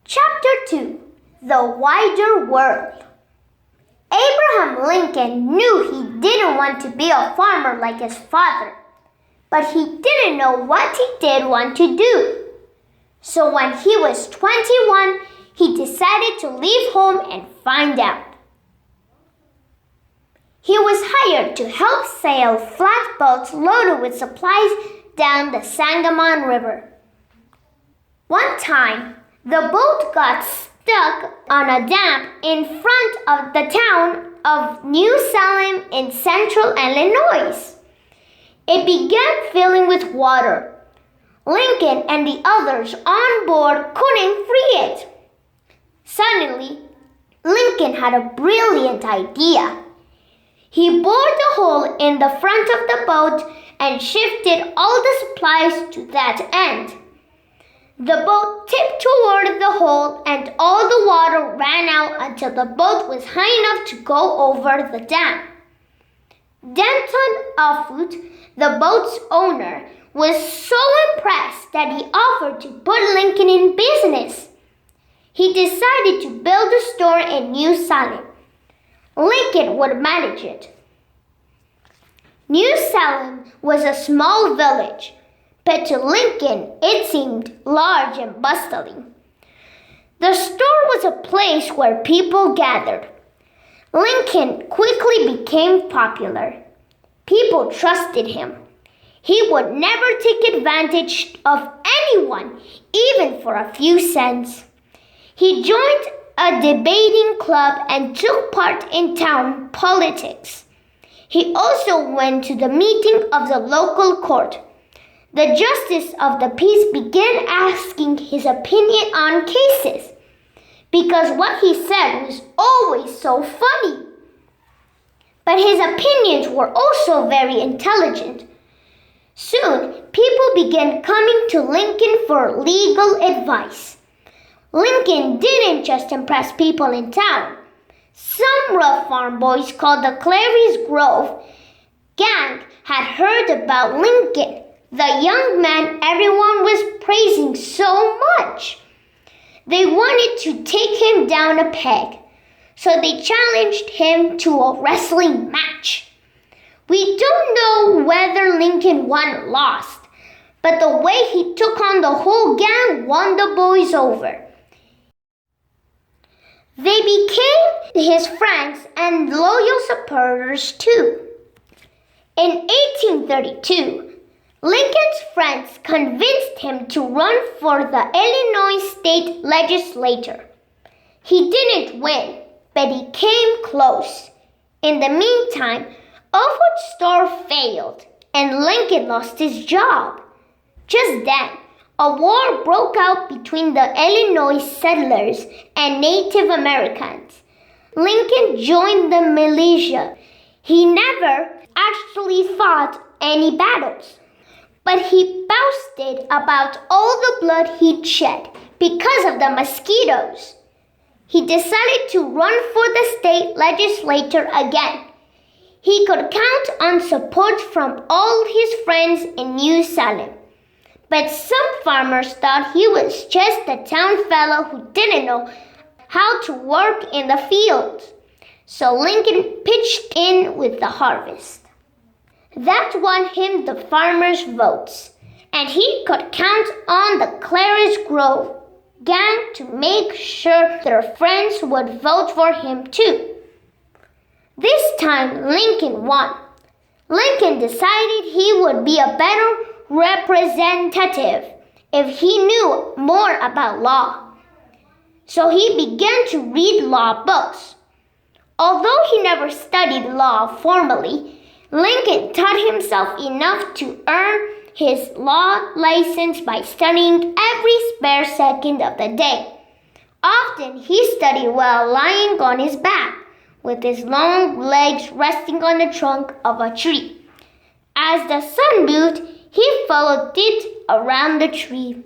Chapter 2 The Wider World. Abraham Lincoln knew he didn't want to be a farmer like his father, but he didn't know what he did want to do. So when he was 21, he decided to leave home and find out. He was hired to help sail flatboats loaded with supplies down the Sangamon River. One time, the boat got stuck on a dam in front of the town of New Salem in central Illinois. It began filling with water. Lincoln and the others on board couldn't free it. Suddenly, Lincoln had a brilliant idea. He bored a hole in the front of the boat and shifted all the supplies to that end. The boat tipped toward the hole and all the water ran out until the boat was high enough to go over the dam. Denton Offutt, the boat's owner, was so impressed that he offered to put Lincoln in business. He decided to build a store in New Salem. Lincoln would manage it. New Salem was a small village, but to Lincoln it seemed large and bustling. The store was a place where people gathered. Lincoln quickly became popular. People trusted him. He would never take advantage of anyone, even for a few cents. He joined a debating club and took part in town politics. He also went to the meeting of the local court. The justice of the peace began asking his opinion on cases because what he said was always so funny. But his opinions were also very intelligent. Soon, people began coming to Lincoln for legal advice. Lincoln didn't just impress people in town. Some rough farm boys called the Clary's Grove gang had heard about Lincoln, the young man everyone was praising so much. They wanted to take him down a peg, so they challenged him to a wrestling match. We don't know whether Lincoln won or lost, but the way he took on the whole gang won the boys over. They became his friends and loyal supporters too. In 1832, Lincoln's friends convinced him to run for the Illinois state legislature. He didn't win, but he came close. In the meantime, Offutt's store failed, and Lincoln lost his job. Just then, a war broke out between the Illinois settlers and Native Americans. Lincoln joined the militia. He never actually fought any battles, but he boasted about all the blood he'd shed because of the mosquitoes. He decided to run for the state legislature again. He could count on support from all his friends in New Salem. But some farmers thought he was just a town fellow who didn't know how to work in the fields. So Lincoln pitched in with the harvest. That won him the farmers' votes, and he could count on the Clary's Grove gang to make sure their friends would vote for him too. This time Lincoln won. Lincoln decided he would be a better representative if he knew more about law. So he began to read law books. Although he never studied law formally, Lincoln taught himself enough to earn his law license by studying every spare second of the day. Often he studied while lying on his back, with his long legs resting on the trunk of a tree. As the sun moved, he followed it around the tree.